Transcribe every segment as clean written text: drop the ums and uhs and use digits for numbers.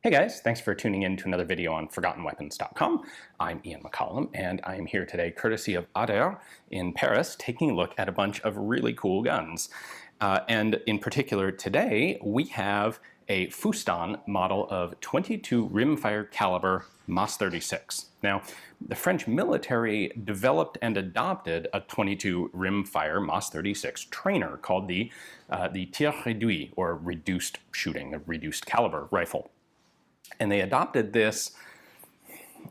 Hey guys, thanks for tuning in to another video on ForgottenWeapons.com. I'm Ian McCollum, and I'm here today courtesy of Aperture in Paris, taking a look at a bunch of really cool guns. And in particular today, we have a FUSTAN model of 22 rimfire caliber MAS-36. Now, the French military developed and adopted a 22 rimfire MAS-36 trainer called the Tir Réduit, or reduced shooting, a reduced caliber rifle. And they adopted this,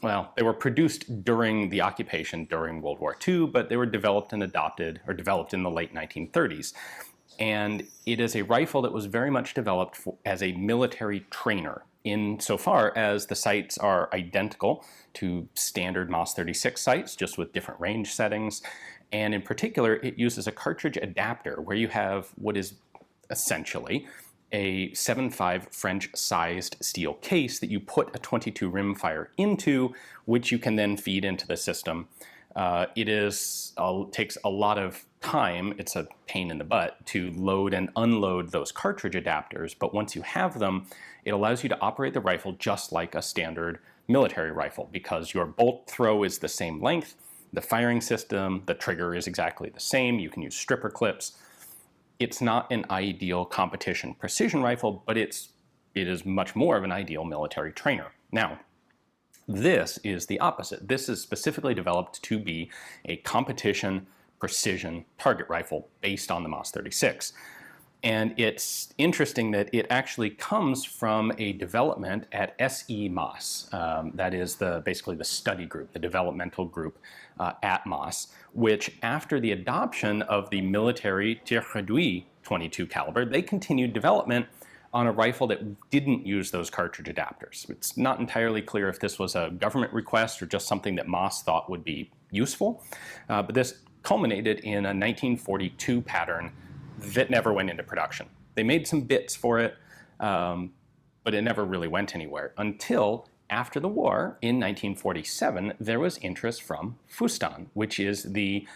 well, they were produced during the occupation during World War II, but they were developed and adopted, or developed in the late 1930s. And it is a rifle that was very much developed as a military trainer, insofar as the sights are identical to standard MAS-36 sights, just with different range settings. And in particular, it uses a cartridge adapter where you have what is essentially a 7.5 French-sized steel case that you put a 22 rimfire into, which you can then feed into the system. It takes a lot of time, it's a pain in the butt, to load and unload those cartridge adapters, but once you have them, it allows you to operate the rifle just like a standard military rifle, because your bolt throw is the same length, the firing system, the trigger is exactly the same, you can use stripper clips. It's not an ideal competition precision rifle, but it is much more of an ideal military trainer. Now, this is the opposite. This is specifically developed to be a competition precision target rifle based on the MAS-36. And it's interesting that it actually comes from a development at SE-MAS. That is basically the study group, the developmental group at MAS, which after the adoption of the military Tir Réduit 22 caliber, they continued development on a rifle that didn't use those cartridge adapters. It's not entirely clear if this was a government request or just something that MAS thought would be useful, but this culminated in a 1942 pattern that never went into production. They made some bits for it, but it never really went anywhere until after the war in 1947. There was interest from FUSTAN, which is it's the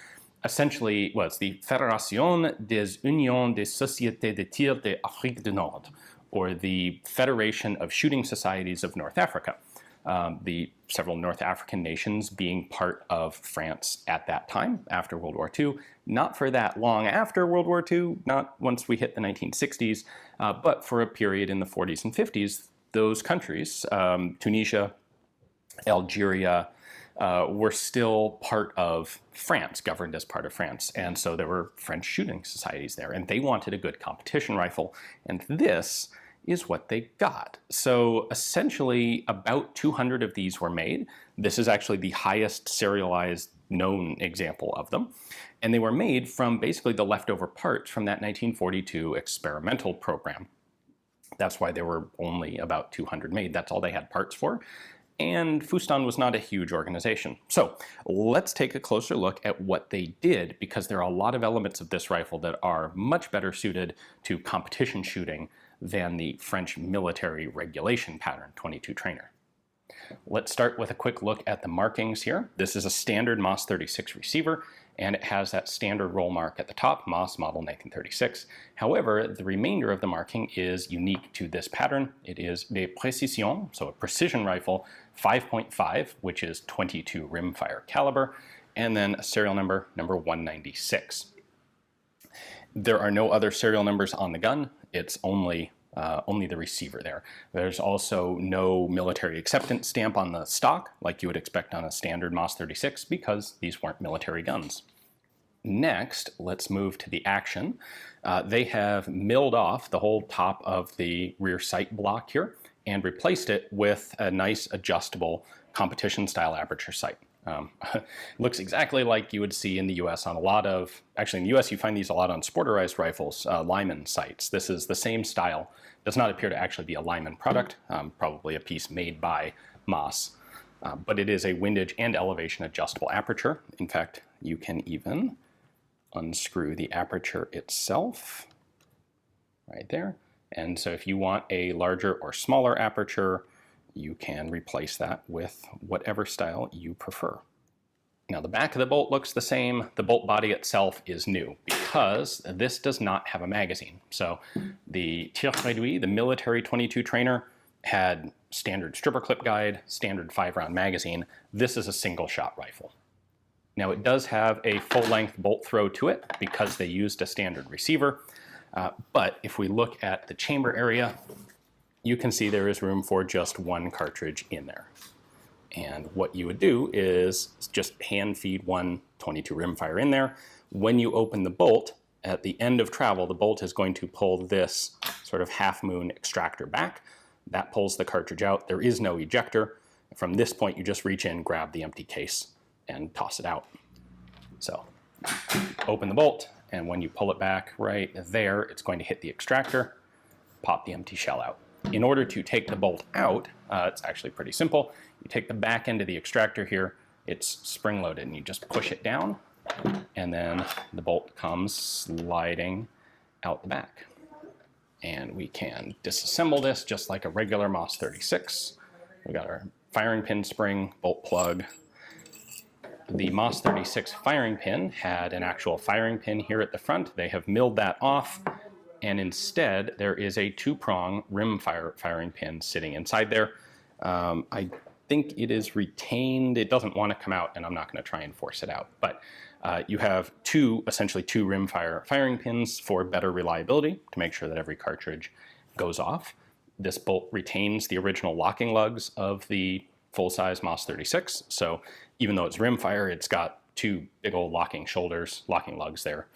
Fédération des Unions des Sociétés de Tir d'Afrique du Nord, or the Federation of Shooting Societies of North Africa. The several North African nations being part of France at that time, after World War II. Not for that long after World War II, not once we hit the 1960s, but for a period in the 40s and 50s, those countries, Tunisia, Algeria, were still part of France, governed as part of France. And so there were French shooting societies there, and they wanted a good competition rifle, and this is what they got. So essentially about 200 of these were made. This is actually the highest serialized known example of them. And they were made from basically the leftover parts from that 1942 experimental program. That's why there were only about 200 made. That's all they had parts for. And FUSTAN was not a huge organization. So let's take a closer look at what they did, because there are a lot of elements of this rifle that are much better suited to competition shooting than the French military regulation pattern 22 trainer. Let's start with a quick look at the markings here. This is a standard MAS-36 receiver, and it has that standard roll mark at the top, MAS model 1936. However, the remainder of the marking is unique to this pattern. It is de précision, so a precision rifle, 5.5, which is 22 rimfire caliber, and then a serial number 196. There are no other serial numbers on the gun. It's only the receiver there. There's also no military acceptance stamp on the stock, like you would expect on a standard MAS-36, because these weren't military guns. Next, let's move to the action. They have milled off the whole top of the rear sight block here and replaced it with a nice adjustable competition-style aperture sight. Looks exactly like you would see in the US on a lot of, actually in the US you find these a lot on sporterized rifles, Lyman sights. This is the same style. Does not appear to actually be a Lyman product, probably a piece made by MAS, but it is a windage and elevation adjustable aperture. In fact, you can even unscrew the aperture itself right there. And so if you want a larger or smaller aperture, you can replace that with whatever style you prefer. Now the back of the bolt looks the same. The bolt body itself is new because this does not have a magazine. So the Tir Réduit, the military 22 trainer, had standard stripper clip guide, standard 5-round magazine. This is a single shot rifle. Now it does have a full-length bolt throw to it because they used a standard receiver, but if we look at the chamber area, you can see there is room for just one cartridge in there. And what you would do is just hand feed one 22 rimfire in there. When you open the bolt, at the end of travel, the bolt is going to pull this sort of half-moon extractor back. That pulls the cartridge out. There is no ejector. From this point, you just reach in, grab the empty case, and toss it out. So open the bolt, and when you pull it back right there, it's going to hit the extractor, pop the empty shell out. In order to take the bolt out, it's actually pretty simple. You take the back end of the extractor here, it's spring-loaded, and you just push it down, and then the bolt comes sliding out the back. And we can disassemble this just like a regular MAS-36. We've got our firing pin spring, bolt plug. The MAS-36 firing pin had an actual firing pin here at the front. They have milled that off, and instead there is a 2-prong rimfire firing pin sitting inside there. I think it is retained. It doesn't want to come out, and I'm not going to try and force it out. But you have essentially two rimfire firing pins for better reliability to make sure that every cartridge goes off. This bolt retains the original locking lugs of the full-size MAS-36. So even though it's rimfire, it's got two big old locking lugs there.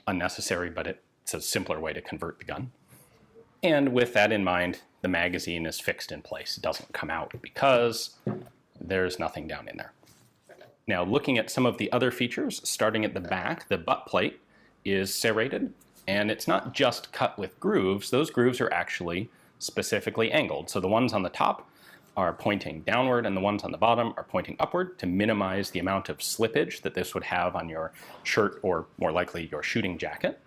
Unnecessary, but it's a simpler way to convert the gun. And with that in mind, the magazine is fixed in place. It doesn't come out because there's nothing down in there. Now, looking at some of the other features, starting at the back, the butt plate is serrated, and it's not just cut with grooves. Those grooves are actually specifically angled. So the ones on the top are pointing downward, and the ones on the bottom are pointing upward to minimize the amount of slippage that this would have on your shirt, or more likely your shooting jacket.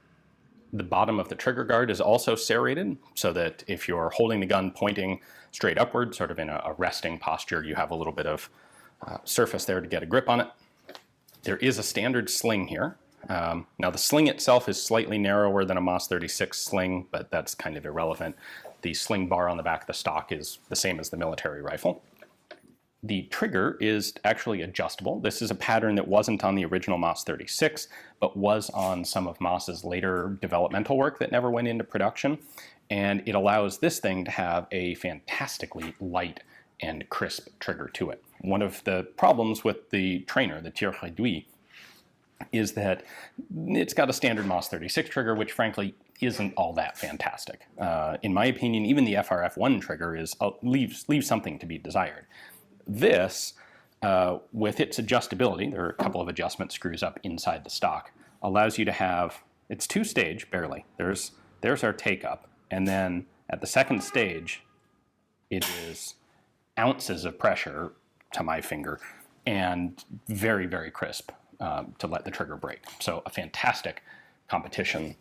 The bottom of the trigger guard is also serrated, so that if you're holding the gun pointing straight upward, sort of in a resting posture, you have a little bit of surface there to get a grip on it. There is a standard sling here. Now the sling itself is slightly narrower than a MAS-36 sling, but that's kind of irrelevant. The sling bar on the back of the stock is the same as the military rifle. The trigger is actually adjustable. This is a pattern that wasn't on the original MAS-36, but was on some of MAS's later developmental work that never went into production. And it allows this thing to have a fantastically light and crisp trigger to it. One of the problems with the trainer, the Tir Réduit, is that it's got a standard MAS-36 trigger, which frankly isn't all that fantastic. In my opinion, even the FRF1 trigger leaves something to be desired. This, with its adjustability, there are a couple of adjustment screws up inside the stock, allows you to have, it's 2-stage, barely. There's our take-up, and then at the second stage, it is ounces of pressure to my finger, and very, very crisp to let the trigger break. So a fantastic competition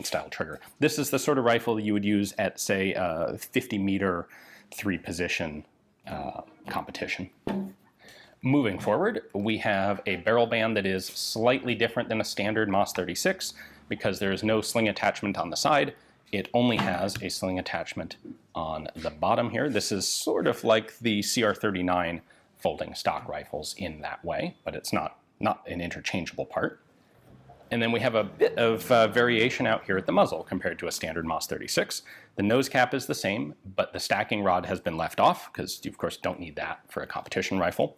style trigger. This is the sort of rifle you would use at, say, a 50-meter 3-position competition. Moving forward, we have a barrel band that is slightly different than a standard MAS-36 because there is no sling attachment on the side. It only has a sling attachment on the bottom here. This is sort of like the CR39 folding stock rifles in that way, but it's not an interchangeable part. And then we have a bit of variation out here at the muzzle compared to a standard MAS-36. The nose cap is the same, but the stacking rod has been left off because you, of course, don't need that for a competition rifle.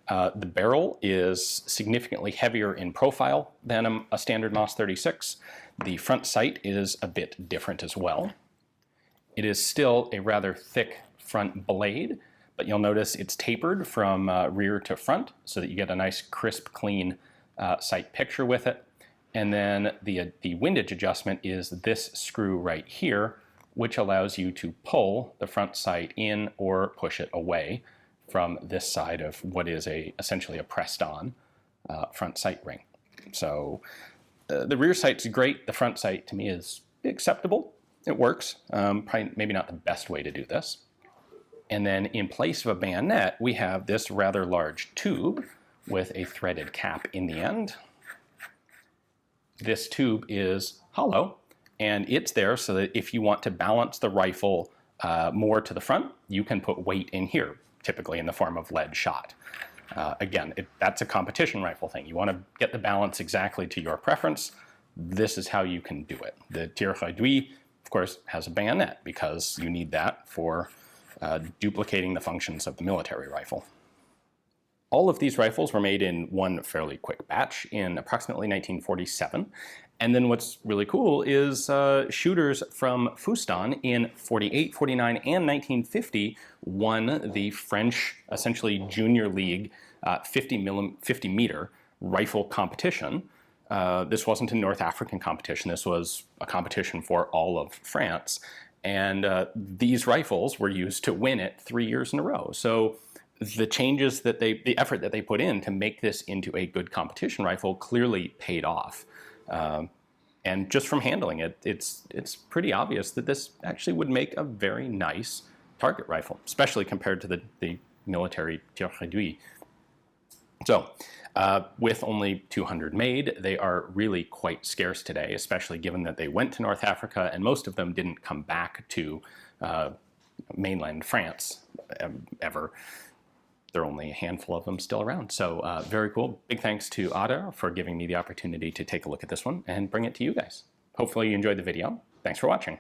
The barrel is significantly heavier in profile than a standard MAS-36. The front sight is a bit different as well. It is still a rather thick front blade, but you'll notice it's tapered from rear to front so that you get a nice, crisp, clean sight picture with it. And then the windage adjustment is this screw right here, which allows you to pull the front sight in or push it away from this side of what is essentially a pressed-on front sight ring. So the rear sight's great. The front sight, to me, is acceptable. It works. Probably maybe not the best way to do this. And then in place of a bayonet, we have this rather large tube with a threaded cap in the end. This tube is hollow, and it's there so that if you want to balance the rifle more to the front, you can put weight in here, typically in the form of lead shot. Again, that's a competition rifle thing. You want to get the balance exactly to your preference. This is how you can do it. The Tir Réduit, of course, has a bayonet because you need that for duplicating the functions of the military rifle. All of these rifles were made in one fairly quick batch in approximately 1947. And then what's really cool is shooters from FUSTAN in 48, 49, and 1950 won the French, essentially junior league 50 meter rifle competition. This wasn't a North African competition. This was a competition for all of France. And these rifles were used to win it 3 years in a row. So the changes that the effort that they put in to make this into a good competition rifle clearly paid off. And just from handling it, it's pretty obvious that this actually would make a very nice target rifle, especially compared to the military Tir Réduit. So, with only 200 made, they are really quite scarce today, especially given that they went to North Africa and most of them didn't come back to mainland France ever. There are only a handful of them still around. So very cool. Big thanks to Ada for giving me the opportunity to take a look at this one and bring it to you guys. Hopefully you enjoyed the video. Thanks for watching.